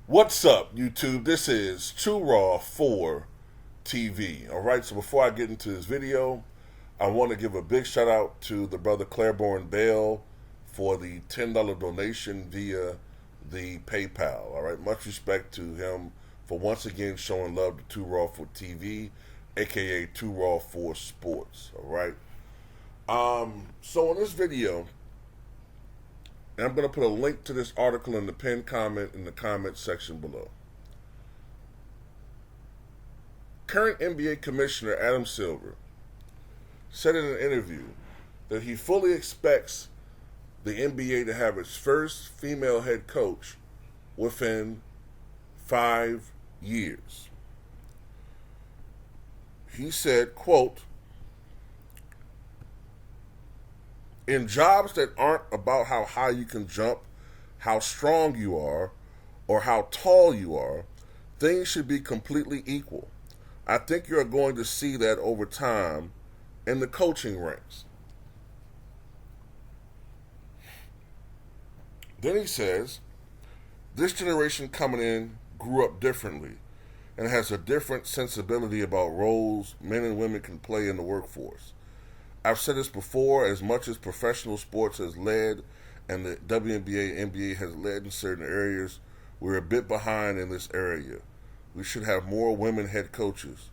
What's up, YouTube? This is Too Raw for TV. All right, so before I get into this video, I want to give a big shout out to the brother Claiborne Bell for the $10 donation via the PayPal. All right, much respect to him for once again showing love to Too Raw for TV, aka Too Raw for Sports. All right. So in this video, and I'm going to put a link to this article in the pinned comment in the comment section below. Current NBA Commissioner Adam Silver said in an interview that he fully expects the NBA to have its first female head coach within 5 years. He said, quote, "In jobs that aren't about how high you can jump, how strong you are, or how tall you are, things should be completely equal. I think you're going to see that over time in the coaching ranks." Then he says, "This generation coming in grew up differently and has a different sensibility about roles men and women can play in the workforce. I've said this before, as much as professional sports has led and the WNBA and NBA has led in certain areas, we're a bit behind in this area. We should have more women head coaches.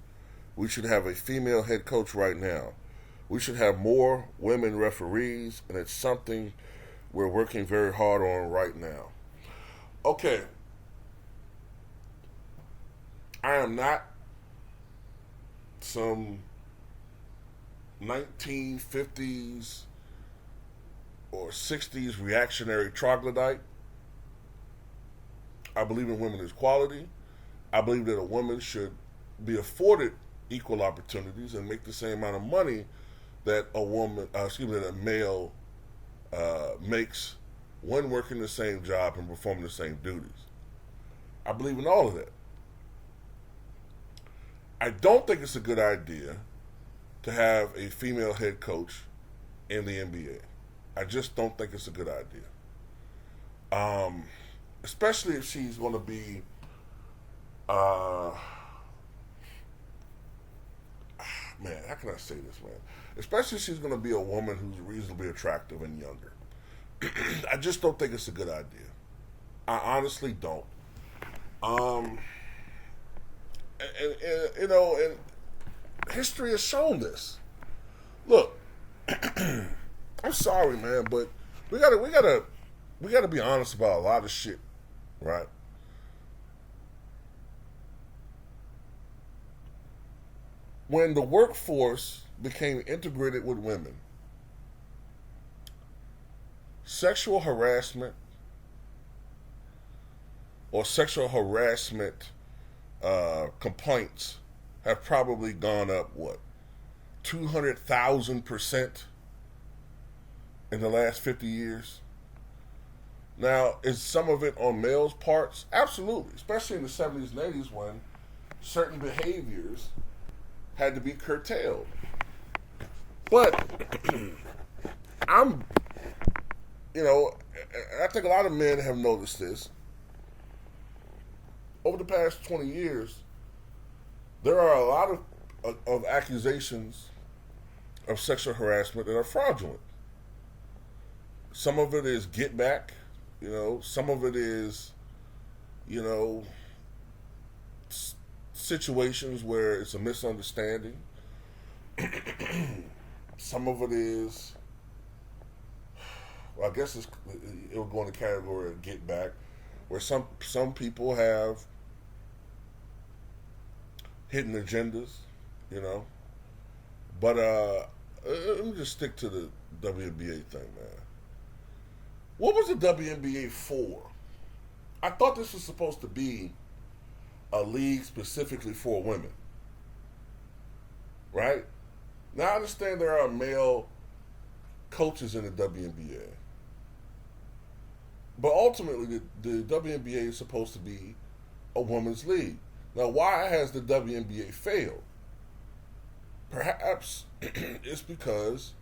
We should have a female head coach right now. We should have more women referees, and it's something we're working very hard on right now." Okay. I am not some 1950s or 60s reactionary troglodyte. I believe in women's equality. I believe that a woman should be afforded equal opportunities and make the same amount of money that that a male makes when working the same job and performing the same duties. I believe in all of that. I don't think it's a good idea to have a female head coach in the NBA. I just don't think it's a good idea. Especially if she's going to be, man, how can I say this, man? Especially if she's going to be a woman who's reasonably attractive and younger. I just don't think it's a good idea. I honestly don't. And history has shown this. Look, I'm sorry, man, but we gotta be honest about a lot of shit, right? When the workforce became integrated with women, sexual harassment or sexual harassment complaints have probably gone up, 200,000% in the last 50 years. Now, is some of it on males' parts? Absolutely, especially in the 70s and 80s when certain behaviors had to be curtailed. But I think a lot of men have noticed this. Over the past 20 years, there are a lot of accusations of sexual harassment that are fraudulent. Some of it is get back, some of it is, situations where it's a misunderstanding. Some of it is, well, I guess it will go in the category of get back, where some people have hidden agendas, But let me just stick to the WNBA thing, man. What was the WNBA for? I thought this was supposed to be a league specifically for women, right? Now I understand there are male coaches in the WNBA, but ultimately the WNBA is supposed to be a women's league. Now, why has the WNBA failed? Perhaps it's because,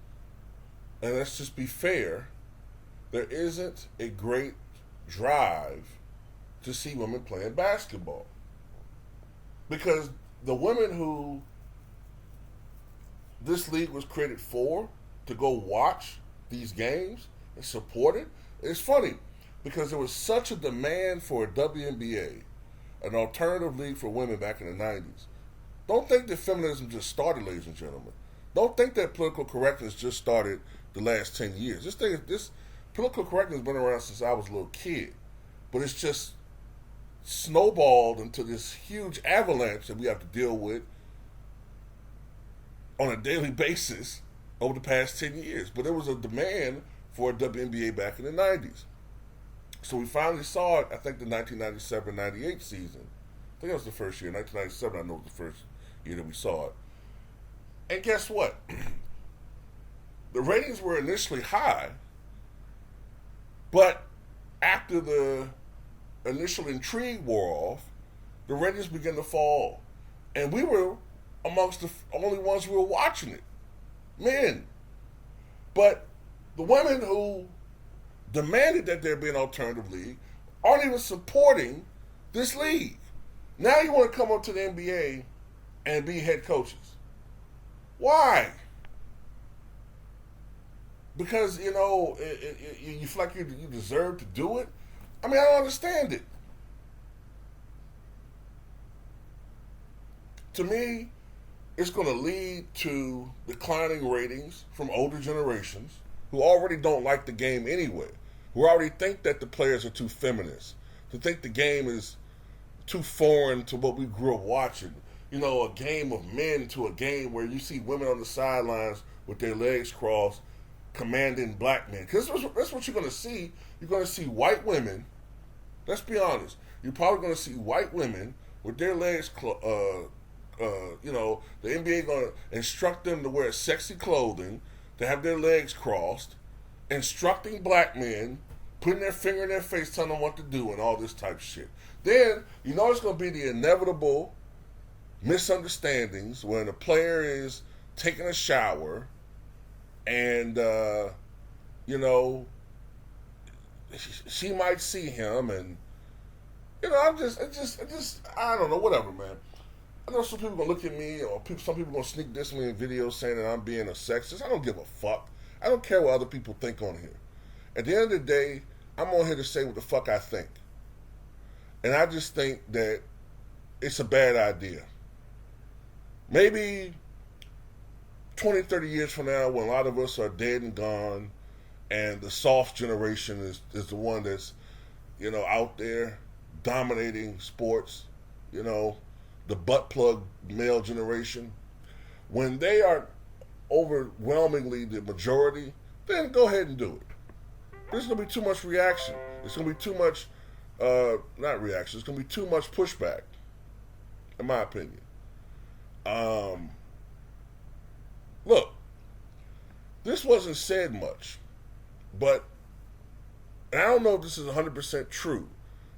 and let's just be fair, there isn't a great drive to see women playing basketball. Because the women who this league was created for to go watch these games and support it, it's funny because there was such a demand for a WNBA, an alternative league for women back in the 90s. Don't think that feminism just started, ladies and gentlemen. Don't think that political correctness just started the last 10 years. This political correctness has been around since I was a little kid. But it's just snowballed into this huge avalanche that we have to deal with on a daily basis over the past 10 years. But there was a demand for a WNBA back in the 90s. So we finally saw it, I think, the 1997-98 season. I think that was the first year. 1997, I know, was the first year that we saw it. And guess what? The ratings were initially high, but after the initial intrigue wore off, the ratings began to fall. And we were amongst the only ones who were watching it. Men. But the women who demanded that there be an alternative league aren't even supporting this league. Now you want to come up to the NBA and be head coaches. Why? Because, you know, you feel like you deserve to do it? I mean, I don't understand it. To me, it's going to lead to declining ratings from older generations who already don't like the game anyway, who already think that the players are too feminist, who think the game is too foreign to what we grew up watching. You know, a game of men to a game where you see women on the sidelines with their legs crossed commanding black men. Because that's what you're going to see. You're going to see white women, let's be honest, you're probably going to see white women with their legs you know, the NBA going to instruct them to wear sexy clothing, to have their legs crossed, instructing black men, putting their finger in their face, telling them what to do, and all this type of shit. Then, you know, it's going to be the inevitable misunderstandings when a player is taking a shower and, you know, she might see him and, you know, I don't know, whatever, man. I know some people gonna look at me, or some people gonna sneak diss me in videos saying that I'm being a sexist. I don't give a fuck. I don't care what other people think on here. At the end of the day, I'm on here to say what the fuck I think. And I just think that it's a bad idea. Maybe 20, 30 years from now, when a lot of us are dead and gone, and the soft generation is the one that's, you know, out there dominating sports, you know, the butt plug male generation, when they are overwhelmingly the majority, then go ahead and do it. There's going to be too much reaction. There's going to be too much, not reaction, there's going to be too much pushback, in my opinion. Look, this wasn't said much, but, and I don't know if this is 100% true.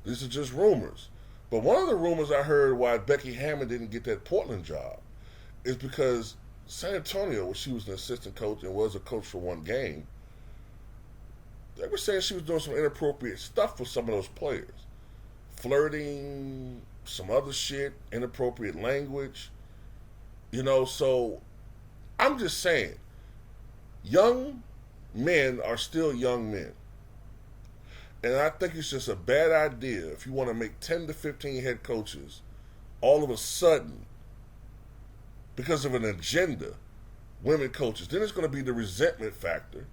These are just rumors. But one of the rumors I heard why Becky Hammon didn't get that Portland job is because San Antonio, where she was an assistant coach and was a coach for one game, they were saying she was doing some inappropriate stuff with some of those players. Flirting, some other shit, inappropriate language. You know, so I'm just saying, young men are still young men. And I think it's just a bad idea if you want to make 10 to 15 head coaches all of a sudden, because of an agenda, women coaches. Then it's going to be the resentment factor.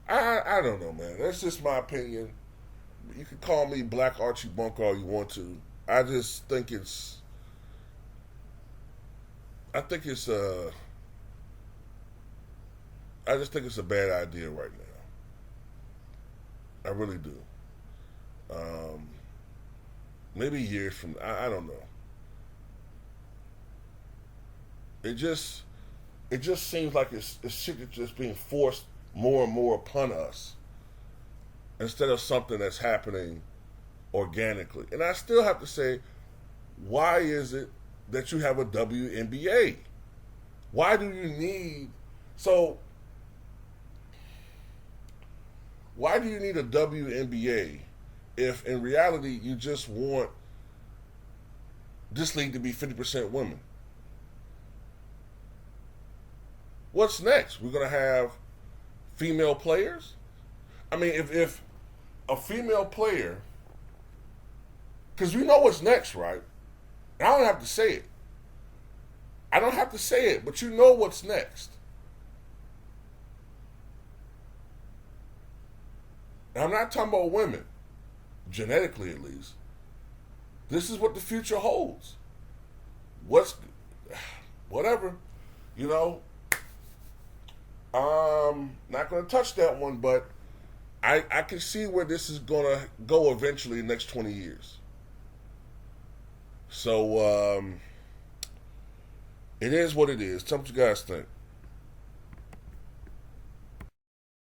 I don't know, man. That's just my opinion. You can call me Black Archie Bunker all you want to. I just think it's a bad idea right now. I really do. Maybe years from, I don't know. It just seems like it's shit that's just being forced more and more upon us instead of something that's happening organically. And I still have to say, why is it that you have a WNBA? Why do you need a WNBA if in reality you just want this league to be 50% women? What's next? We're going to have female players? I mean, if a female player, because we know what's next, right? And I don't have to say it. I don't have to say it, but you know what's next. And I'm not talking about women, genetically at least. This is what the future holds. Whatever, you know. Not going to touch that one, but I can see where this is going to go eventually in the next 20 years. So, it is what it is. Tell me what you guys think.